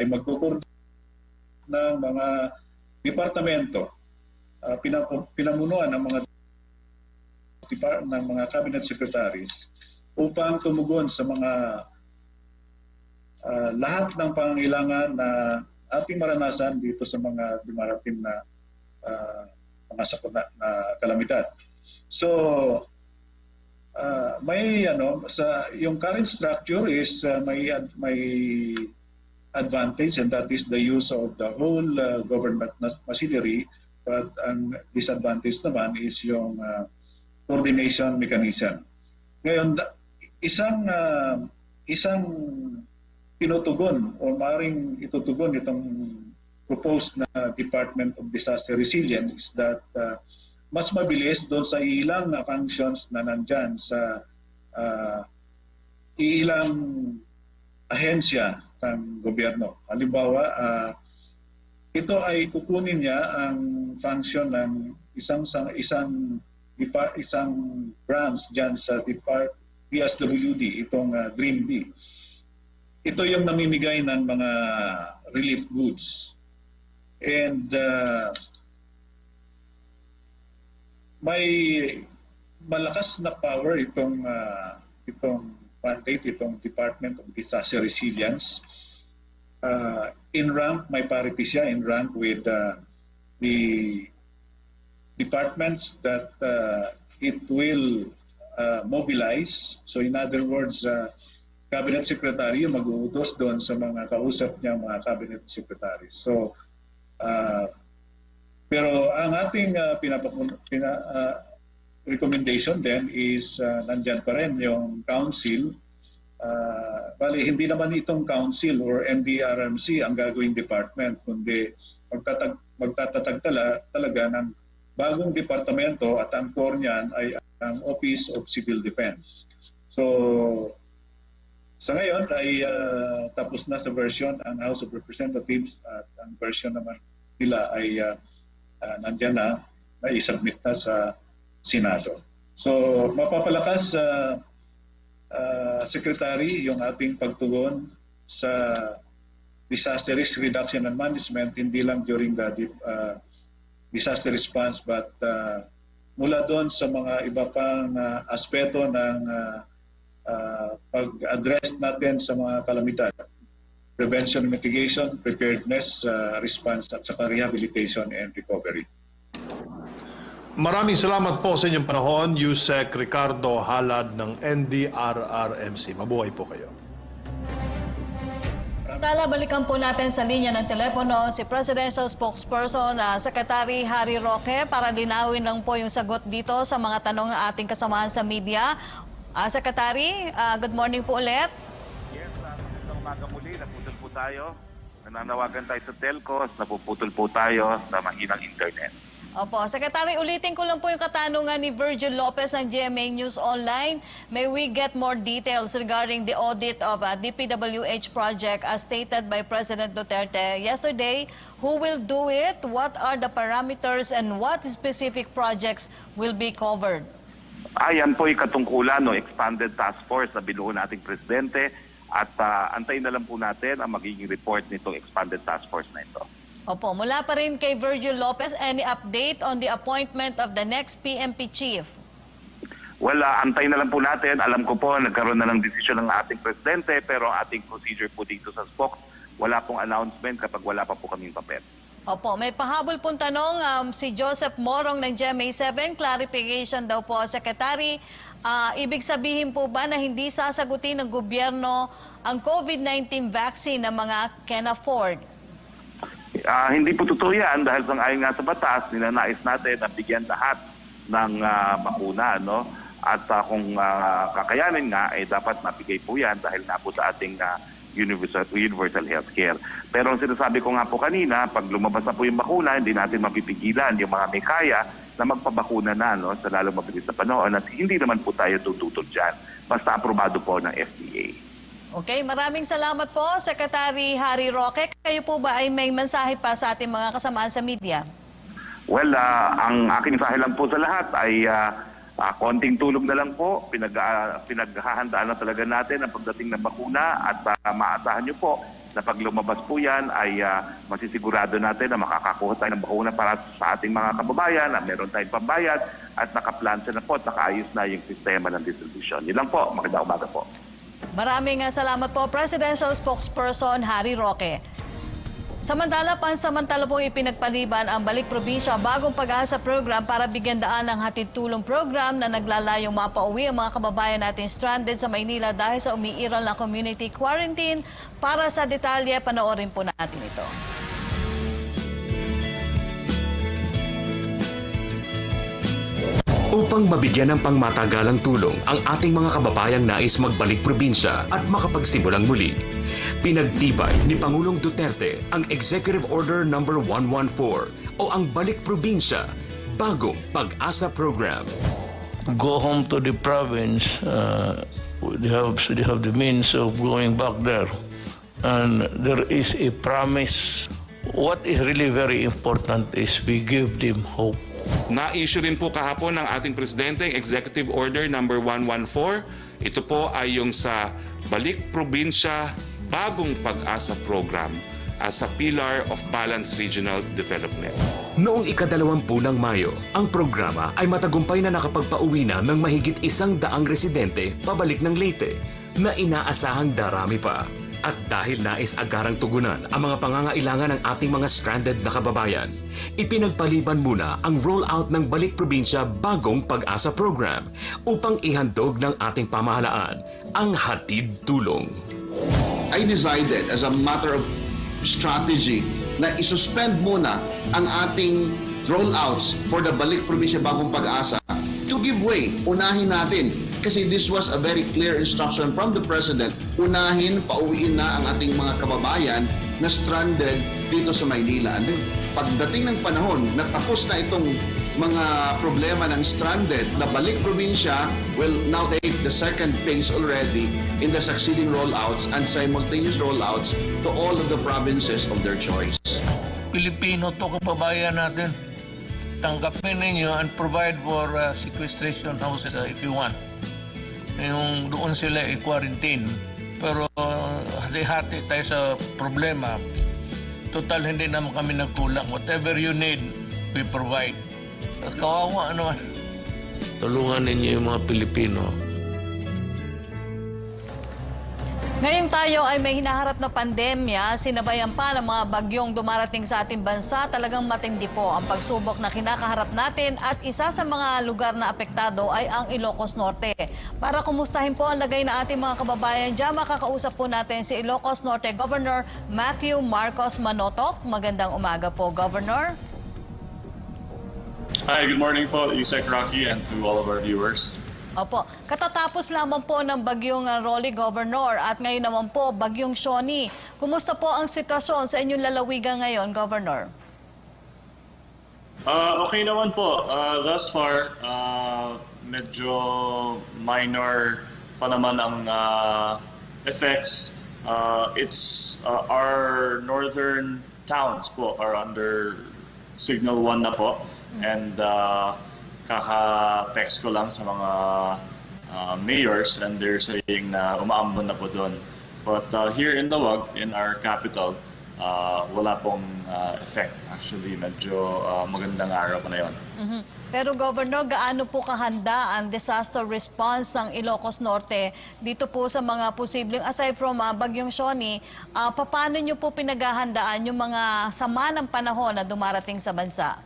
ay magkukoordinate ng mga departamento, pinamunuan ng mga cabinet secretaries upang tumugon sa mga lahat ng pangangailangan na ating maranasan dito sa mga dumarating na mga sakuna na kalamidad. So yung current structure is may advantage, and that is the use of the whole government machinery, but ang disadvantage naman is yung coordination mechanism. Ngayon, isang tinutugon o maaaring itutugon itong proposed na Department of Disaster Resilience is that mas mabilis doon sa ilang functions na nandyan sa ilang ahensya ng gobyerno. Halimbawa, ito ay kukunin niya ang function ng isang branch dyan sa DSWD, itong Dream B. Ito yung namimigay ng mga relief goods. And may malakas na power itong mandate, itong Department of Disaster Resilience. In rank, may parity siya in rank with the departments that it will mobilize. So in other words, Cabinet Secretary yung mag-uutos doon sa mga kausap niya, mga Cabinet Secretaries. So, pero ang ating recommendation then is nandyan pa rin yung council. Bali, hindi naman itong council or NDRMC ang gagawing department, kundi magtatatag talaga ng bagong departamento at ang core niyan ay ang Office of Civil Defense. So, sa ngayon ay tapos na sa version ang House of Representatives at ang version naman nila ay nandyan na i-submit na sa Senado. So mapapalakas Secretary yung ating pagtugon sa disaster risk reduction and management, hindi lang during the disaster response but mula doon sa mga iba pang aspeto ng pag-address natin sa mga kalamidad, prevention, mitigation, preparedness, response at saka rehabilitation and recovery. Maraming salamat po sa inyong panahon, Usec Ricardo Halad ng NDRRMC. Mabuhay po kayo. Balikan po natin sa linya ng telepono si Presidential Spokesperson Secretary Harry Roque para linawin lang po yung sagot dito sa mga tanong ng ating kasamahan sa media. Secretary, good morning po ulit. Yes, magandang umaga muli. Naputol po tayo. Nananawagan tayo sa telcos. Napuputol po tayo sa mahinang internet. Opo. Secretary, ulitin ko lang po yung katanungan ni Virgil Lopez ng GMA News Online. May we get more details regarding the audit of DPWH project as stated by President Duterte yesterday? Who will do it? What are the parameters and what specific projects will be covered? Ayan po yung katungkulan, expanded task force na binuo nating presidente at antayin na lang po natin ang magiging report nitong expanded task force na ito. Opo, mula pa rin kay Virgil Lopez, any update on the appointment of the next PMP chief? Well, antayin na lang po natin. Alam ko po, nagkaroon na ng desisyon ng ating presidente, pero ating procedure po dito sa SPOC, wala pong announcement kapag wala pa po kaming papel. Opo, may pahabol pong tanong si Joseph Morong ng GMA7. Clarification daw po, Secretary. Ibig sabihin po ba na hindi sasagutin ng gobyerno ang COVID-19 vaccine na mga can afford? Hindi po totoo yan dahil ayon nga sa batas, ninanais natin na bigyan lahat ng bakuna. No? At kung kakayanin nga, dapat mapigay po yan dahil nga po sa ating universal healthcare. Pero ang sinasabi ko nga po kanina, pag lumabas na po yung bakuna, hindi natin mapipigilan yung mga may kaya na magpabakuna na sa lalong mabilis na panahon at hindi naman po tayo tututol dyan. Basta aprobado po ng FDA. Okay, maraming salamat po, Secretary Harry Roque. Kayo po ba ay may mensahe pa sa ating mga kasamaan sa media? Well, ang aking mensahe lang po sa lahat ay konting tulong na lang po. Pinaghahandaan na talaga natin ang pagdating ng bakuna at maasahan nyo po na pag lumabas po yan ay masisigurado natin na makakakuha tayo ng bakuna para sa ating mga kababayan, na meron tayong pambayad at nakaplansa na po at nakaayos na yung sistema ng distribution. Yun lang po. Magandang umaga po. Maraming salamat po, Presidential Spokesperson Harry Roque. Samantala, pansamantala po ipinagpaliban ang Balik Probinsya Bagong Pag-asa program para bigyan daan ng hatid tulong program na naglalayong mapauwi ang mga kababayan natin stranded sa Maynila dahil sa umiiral na community quarantine. Para sa detalye, panoorin po natin ito. Upang mabigyan ng pangmatagalang tulong ang ating mga kababayang nais magbalik probinsya at makapagsimulang muli, pinagtibay ni Pangulong Duterte ang Executive Order No. 114 o ang Balik Probinsya Bagong Pag-asa Program. Go home to the province, they have the means of going back there. And there is a promise. What is really very important is we give them hope. Na-issue rin po kahapon ng ating Presidente ang Executive Order No. 114. Ito po ay yung sa Balik Probinsya Bagong Pag-asa Program as a pillar of balanced regional development. Noong ika-20 ng Mayo, ang programa ay matagumpay na nakapagpauwi na ng mahigit 100 residente pabalik ng Leyte na inaasahang darami pa. At dahil nais agarang tugunan ang mga pangangailangan ng ating mga stranded na kababayan, ipinagpaliban muna ang rollout ng Balik Probinsya Bagong Pag-asa Program upang ihandog ng ating pamahalaan ang hatid tulong. I decided as a matter of strategy na isuspend muna ang ating rollouts for the Balik Probinsya Bagong Pag-asa to give way. Unahin natin. Kasi this was a very clear instruction from the President. Unahin, pauwiin na ang ating mga kababayan na stranded dito sa Maynila. And then, pagdating ng panahon na tapos na itong mga problema ng stranded, na Balik Probinsya will now take the second phase already in the succeeding rollouts and simultaneous rollouts to all of the provinces of their choice. Pilipino to, kababayan natin. Tanggapin ninyo and provide for sequestration houses if you want. Yung doon sila i-quarantine. Pero hati-hati tayo sa problema. Total, hindi naman kami nagkulang. Whatever you need, we provide. Kawawa naman. Tulungan ninyo yung mga Pilipino. Ngayong tayo ay may hinaharap na pandemya, sinabayan pa ng mga bagyong dumarating sa ating bansa. Talagang matindi po ang pagsubok na kinakaharap natin at isa sa mga lugar na apektado ay ang Ilocos Norte. Para kumustahin po ang lagay na ating mga kababayan dyan, makakausap po natin si Ilocos Norte Governor Matthew Marcos Manotoc. Magandang umaga po, Governor. Hi, good morning po, Usec, Rocky, and to all of our viewers. Opo, katatapos lamang po ng bagyong Rolly, Governor, at ngayon naman po bagyong Shawnee. Kumusta po ang sitwasyon sa inyong lalawigan ngayon, Governor? Okay naman po. Thus far, medyo minor pa naman ang effects. Our northern towns po are under Signal 1 na po. And kaka-text ko lang sa mga mayors and they're saying na umaambon na po doon. But here in Dawag, in our capital, wala pong effect. Actually, medyo magandang araw pa na yun. Pero Governor, gaano po kahanda ang disaster response ng Ilocos Norte dito po sa mga posibleng, aside from bagyong Shawnee, paano nyo po pinaghahandaan yung mga sama ng panahon na dumarating sa bansa?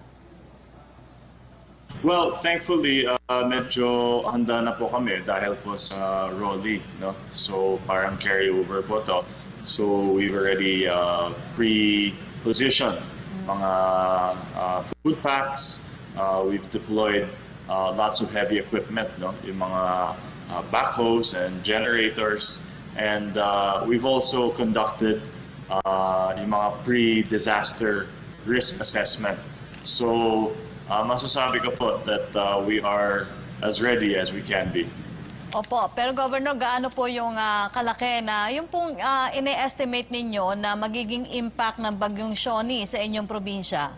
Well, thankfully, medyo handa na po kami dahil po sa Rolly, no? So parang carryover po to. So we've already pre-positioned mga food packs. We've deployed lots of heavy equipment, no? Yung mga backhoes and generators. And we've also conducted yung mga pre-disaster risk assessment. So masasabi ko po that we are as ready as we can be. Opo, pero Governor, gaano po yung kalaki na yung pong ine-estimate ninyo na magiging impact ng bagyong Shawnee sa inyong probinsya?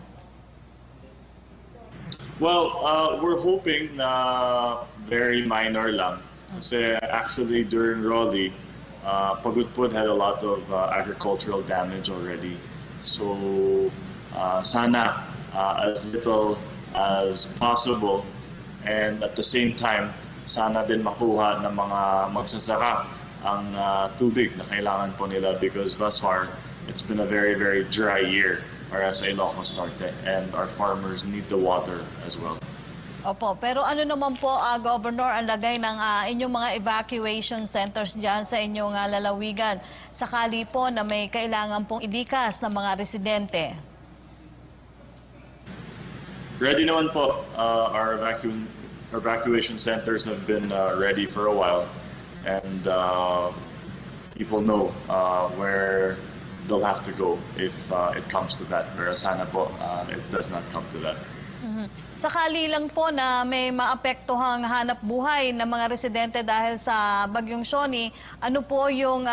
Well, we're hoping na very minor lang. Kasi actually during Rolly, Pagudpud had a lot of agricultural damage already. So sana as little as possible, and at the same time, sana din makuha ng mga magsasaka ang tubig na kailangan po nila, because thus far, it's been a very, very dry year para sa Ilocos Norte, and our farmers need the water as well. Opo, pero ano naman po, Governor, ang lagay ng inyong mga evacuation centers dyan sa inyong lalawigan, sakali po na may kailangan pong idikas ng mga residente? Ready naman po. Our evacuation centers have been ready for a while, and people know where they'll have to go if it comes to that. Pero sana po, it does not come to that. Sakali lang po na may maapektuhang hanap buhay ng mga residente dahil sa Bagyong Shoni, ano po yung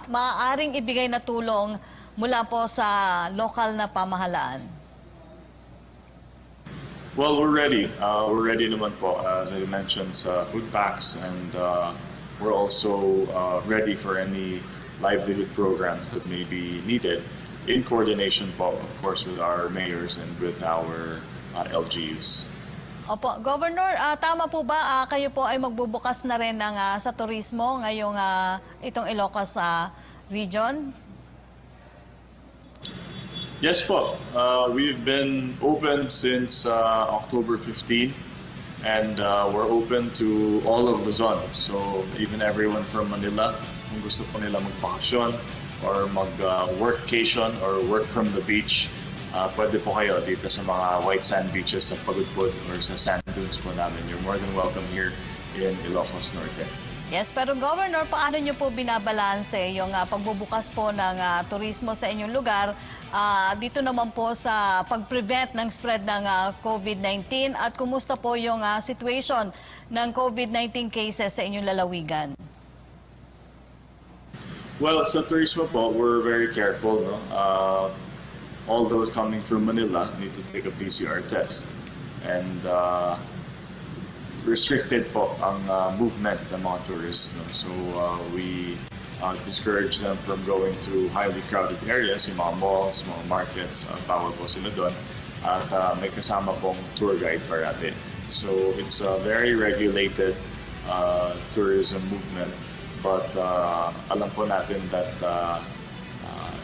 maaaring ibigay na tulong mula po sa lokal na pamahalaan? Well, we're ready. We're ready naman po, as I mentioned, sa food packs, and we're also ready for any livelihood programs that may be needed in coordination po, of course, with our mayors and with our LGUs. Opo, Governor, tama po ba kayo po ay magbubukas na rin ng, sa turismo ngayong itong Ilocos region? Yes po. We've been open since October 15, and we're open to all of Luzon. So even everyone from Manila, kung gusto po nila magbakasyon or mag-workcation or work from the beach, pwede po kayo dito sa mga white sand beaches sa Pagudpud or sa sand dunes po namin. You're more than welcome here in Ilocos Norte. Yes, pero Governor, paano nyo po binabalanse yung pagbubukas po ng turismo sa inyong lugar dito naman po sa pag-prevent ng spread ng COVID-19, at kumusta po yung situation ng COVID-19 cases sa inyong lalawigan? Well, sa turismo po, we're very careful, no? All those coming from Manila need to take a PCR test, and restricted po ang movement ng mga tourists. No? So we discourage them from going to highly crowded areas, yung mga malls, mga markets, bawal po sila doon. At may kasama pong tour guide parati. So it's a very regulated tourism movement, but alam po natin that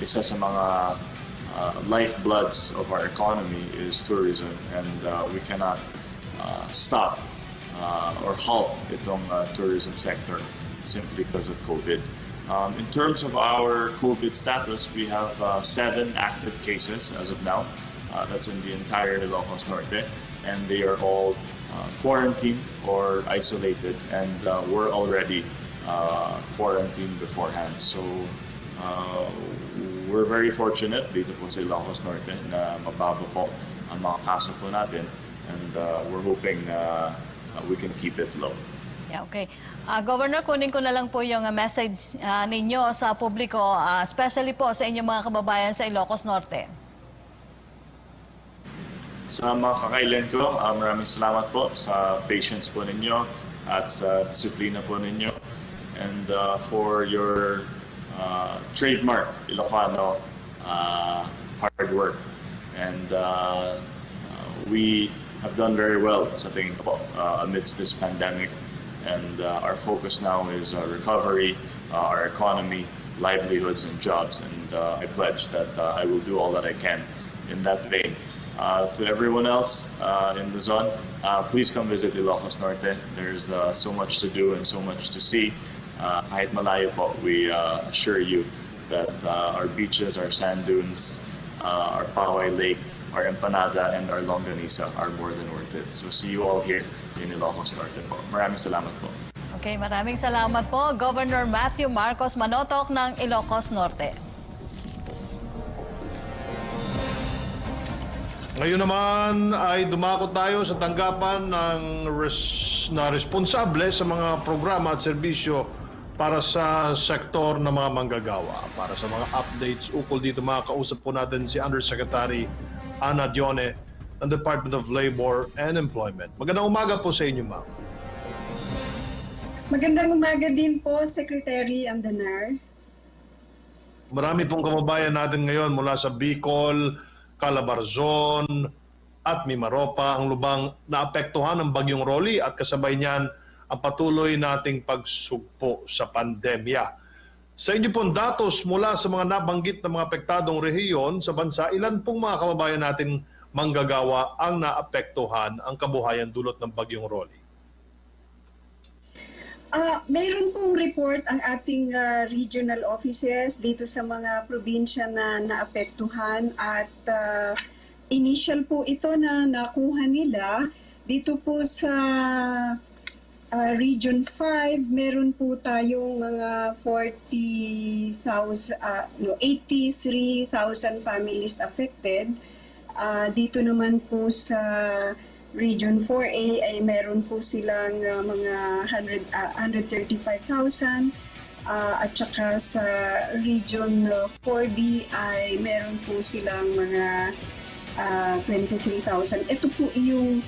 isa sa mga lifebloods of our economy is tourism, and we cannot stop or halt itong tourism sector simply because of COVID. In terms of our COVID status, we have 7 active cases as of now. That's in the entire Ilocos Norte, and they are all quarantined or isolated, and we're already quarantined beforehand. So we're very fortunate dito po sa Ilocos Norte na mababa po ang mga kaso po natin, and we're hoping we can keep it low. Yeah, okay. Governor, kunin ko na lang po yung message ninyo sa publiko, especially po sa inyong mga kababayan sa Ilocos Norte. Sa mga kakailan ko, maraming salamat po sa patience po ninyo at sa disiplina po ninyo, and for your trademark Ilocano hard work. And we have done very well sa tingin ko amidst this pandemic, and our focus now is recovery, our economy, livelihoods, and jobs, and I pledge that I will do all that I can in that vein. To everyone else in Luzon, please come visit Ilocos Norte. There's so much to do and so much to see. Kahit malayo po, we assure you that our beaches, our sand dunes, our Paway Lake, our Empanada, and our Longanisa are more than worth it. So see you all here in Ilocos Norte po. Maraming salamat po. Okay, maraming salamat po, Governor Matthew Marcos Manotok ng Ilocos Norte. Ngayon naman ay dumako tayo sa tanggapan ng na responsable sa mga programa at serbisyo para sa sektor ng mga manggagawa. Para sa mga updates ukol dito, makakausap po natin si Undersecretary Ana Dione ng Department of Labor and Employment. Magandang umaga po sa inyo, ma'am. Magandang umaga din po, Secretary Andanar. Marami pong kababayan natin ngayon mula sa Bicol, Calabarzon at Mimaropa ang lubang naapektuhan ng Bagyong Rolly at kasabay niyan ang patuloy nating pagsugpo sa pandemya. Sa inyo pong datos mula sa mga nabanggit na mga apektadong rehiyon sa bansa, ilan pong mga kababayan natin manggagawa ang naapektuhan ang kabuhayan dulot ng Bagyong Rolly? Mayroon pong report ang ating regional offices dito sa mga probinsya na naapektuhan at initial po ito na nakuha nila dito po sa Region 5. Meron po tayong mga 83,000 families affected. Dito naman po sa Region 4A ay meron po silang mga 135,000 at saka sa Region 4B ay meron po silang mga 23,000. Ito po yung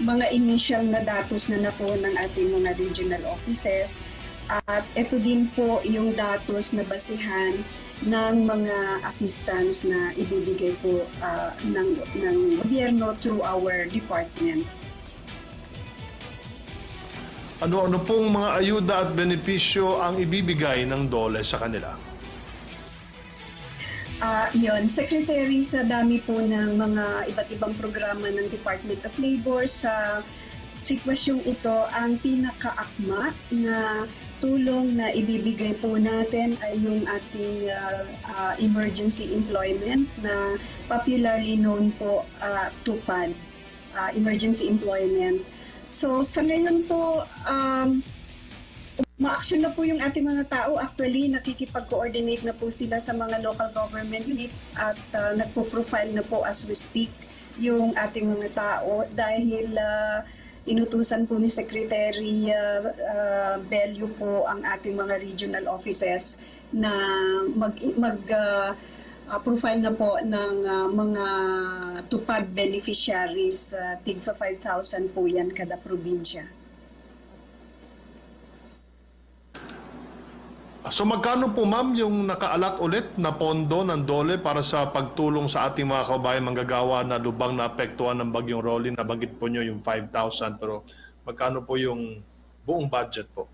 mga initial na datos na nakuha ng ating mga regional offices at ito din po yung datos na basihan ng mga assistance na ibibigay po ng gobyerno through our department. Ano-ano pong mga ayuda at benepisyo ang ibibigay ng DOLE sa kanila? Yon, Secretary, sa dami po ng mga iba't ibang programa ng Department of Labor sa sitwasyong ito, ang pinakaakma na tulong na ibibigay po natin ay yung ating emergency employment na popularly known po TUPAD, emergency employment. So sa ngayon po, ma-action na po yung ating mga tao. Actually, nakikipag-coordinate na po sila sa mga local government units at nagpo-profile na po as we speak yung ating mga tao dahil inutusan po ni Secretary Bello po ang ating mga regional offices na profile na po ng mga tupad beneficiaries. Tigpa 5,000 po yan kada probinsya. So magkano po ma'am yung nakaalat ulit na pondo ng DOLE para sa pagtulong sa ating mga kababayan manggagawa na lubang naapektuhan ng Bagyong Rolly? Nabanggit po nyo yung 5,000 pero magkano po yung buong budget po?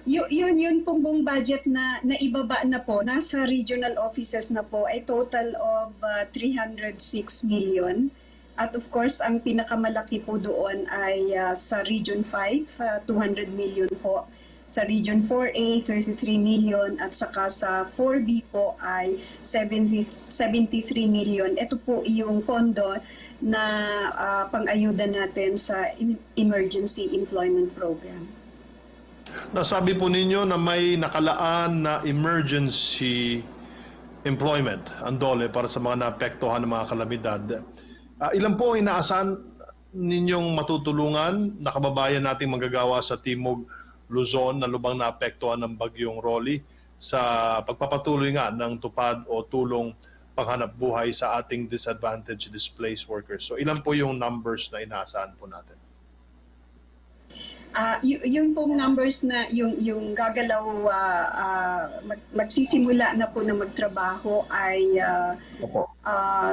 Yun pong buong budget na naibaba na po, nasa regional offices na po ay total of 306 million. At of course, ang pinakamalaki po doon ay sa Region 5, 200 million po. Sa Region 4A, 33 million at saka sa 4B po ay 73 million. Ito po yung pondo na pang-ayuda natin sa Emergency Employment Program. Nasabi po ninyo na may nakalaan na emergency employment ang DOLE para sa mga naapektuhan ng mga kalamidad. Ilan po ang inaasahan ninyong matutulungan na kababayan nating manggagawa sa Timog Luzon na lubang naapektuhan ng Bagyong Rolly sa pagpapatuloy nga ng tupad o tulong panghanap buhay sa ating disadvantaged displaced workers? So ilan po yung numbers na inaasahan po natin? Yung pong numbers na yung gagalaw magsisimula na po na magtrabaho ay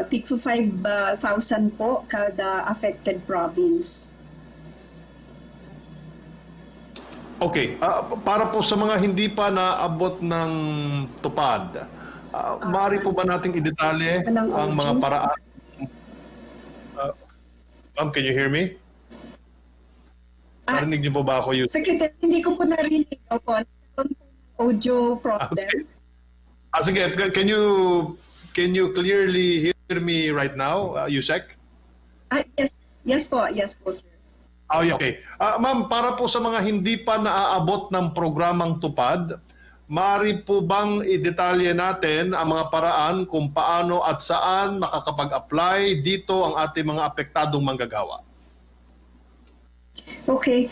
tig 5,000 po kada affected province. Okay, para po sa mga hindi pa naabot ng tupad, maaari po ba nating idetalye ang mga paraan? Ma'am, can you hear me? Narinig niyo po ba ako? Secretary, hindi ko po narinig po. Audio problem. Okay. Sige, can you clearly hear me right now, Usec? Yes po, sir. Okay. Ma'am, para po sa mga hindi pa naaabot ng programang tupad, maaari po bang idetalye natin ang mga paraan kung paano at saan makakapag-apply dito ang ating mga apektadong manggagawa? Okay,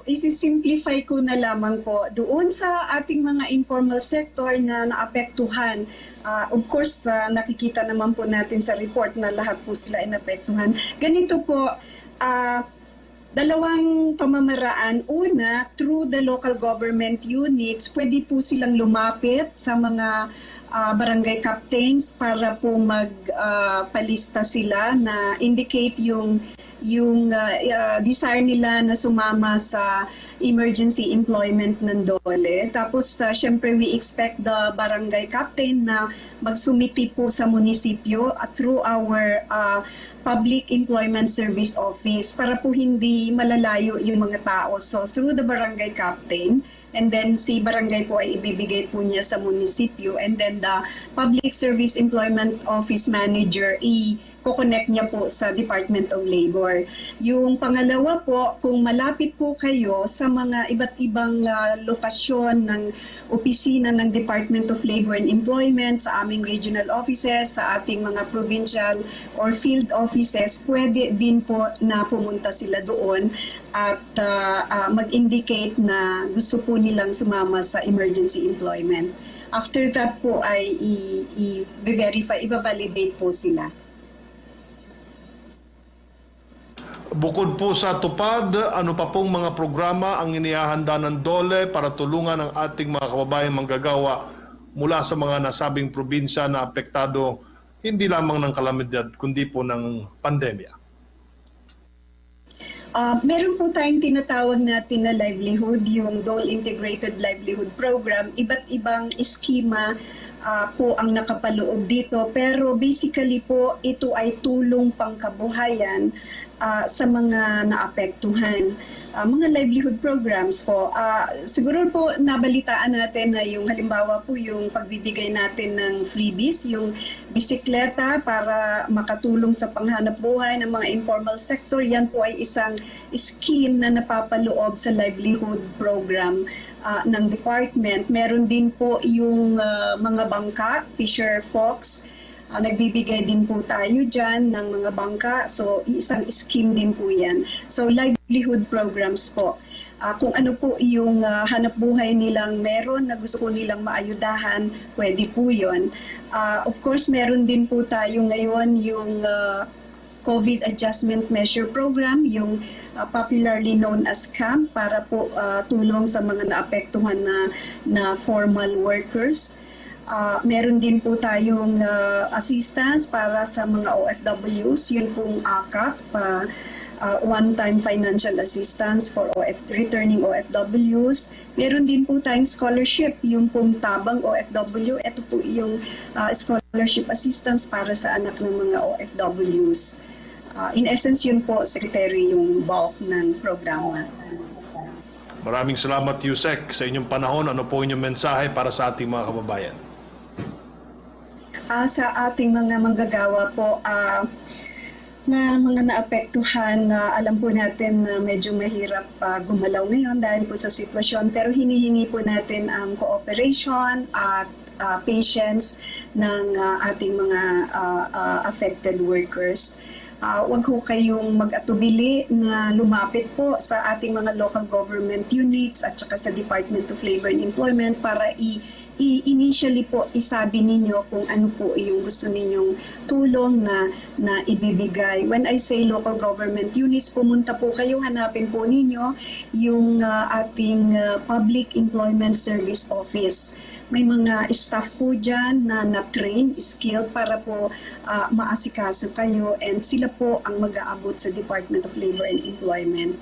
isisimplify ko na lamang po doon sa ating mga informal sector na naapektuhan. Of course, nakikita naman po natin sa report na lahat po sila inapektuhan. Ganito po, Dalawang pamamaraan. Una, through the local government units, pwede po silang lumapit sa mga barangay captains para po magpalista sila na indicate yung desire nila na sumama sa emergency employment ng DOLE. Tapos, syempre, we expect the barangay captain na magsumiti po sa munisipyo through our Public Employment Service Office para po hindi malalayo yung mga tao. So, through the barangay captain, and then si barangay po ay ibibigay po niya sa munisipyo, and then the Public Service Employment Office Manager i-connect niya po sa Department of Labor. Yung pangalawa po, kung malapit po kayo sa mga iba't ibang lokasyon ng opisina ng Department of Labor and Employment, sa aming regional offices, sa ating mga provincial or field offices, pwede din po na pumunta sila doon at mag-indicate na gusto po nilang sumama sa emergency employment. After that po ay i-verify, i-validate po sila. Bukod po sa tupad, ano pa pong mga programa ang inihahanda ng DOLE para tulungan ang ating mga kababayang manggagawa mula sa mga nasabing probinsya na apektado hindi lamang ng kalamidad kundi po ng pandemya? Meron po tayong tinatawag natin na livelihood, yung DOLE Integrated Livelihood Program. Iba't ibang eskema po ang nakapaloob dito, pero basically po ito ay tulong pangkabuhayan sa mga naapektuhan. Mga livelihood programs po. Siguro po nabalitaan natin na yung halimbawa po yung pagbibigay natin ng freebies, yung bisikleta para makatulong sa panghanap buhay ng mga informal sector. Yan po ay isang scheme na napapaloob sa livelihood program ng department. Meron din po yung mga bangka, Fisher Fox. Nagbibigay din po tayo dyan ng mga bangka. So, isang scheme din po yan. So, livelihood programs po. Kung ano po yung hanap buhay nilang meron na gusto po nilang maayudahan, pwede po yun. Of course, meron din po tayo ngayon yung COVID Adjustment Measure Program, yung popularly known as CAMP, para po tulong sa mga naapektuhan na formal workers. Meron din po tayong assistance para sa mga OFWs, yun pong AKAP, one-time financial assistance for returning OFWs. Meron din po tayong scholarship, yung pong tabang OFW. Ito po yung scholarship assistance para sa anak ng mga OFWs. In essence, yun po, Secretary, yung bulk ng programa. Maraming salamat, Usec, sa inyong panahon. Ano po inyong mensahe para sa ating mga kababayan? Sa ating mga manggagawa po, na mga naapektuhan, alam po natin na medyo mahirap gumalaw ngayon dahil po sa sitwasyon, pero hinihingi po natin ang cooperation at patience ng ating mga affected workers. Huwag ho kayong mag-atubili na lumapit po sa ating mga local government units at saka sa Department of Labor and Employment para initially po isabi ninyo kung ano po yung gusto ninyong tulong na ibibigay. When I say local government units, pumunta po kayo, hanapin po ninyo yung ating Public Employment Service Office. May mga staff po dyan na na-train, skilled para po maasikaso kayo, and sila po ang mag-aabot sa Department of Labor and Employment.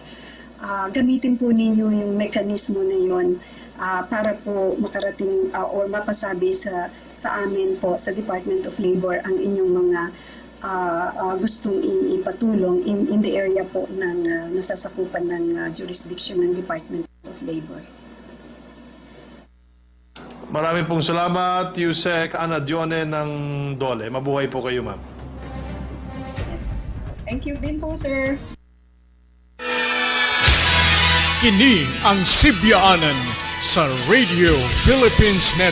Gamitin po ninyo yung mekanismo na yun para po makarating or mapasabi sa amin po sa Department of Labor ang inyong mga gustong ipatulong in the area po ng nasasakupan ng jurisdiction ng Department of Labor. Maraming pong salamat, Usec Ana Dione ng DOLE. Mabuhay po kayo, ma'am. Yes. Thank you din po, sir. Kini ang Sibyaanan sa Radio Philippines Net.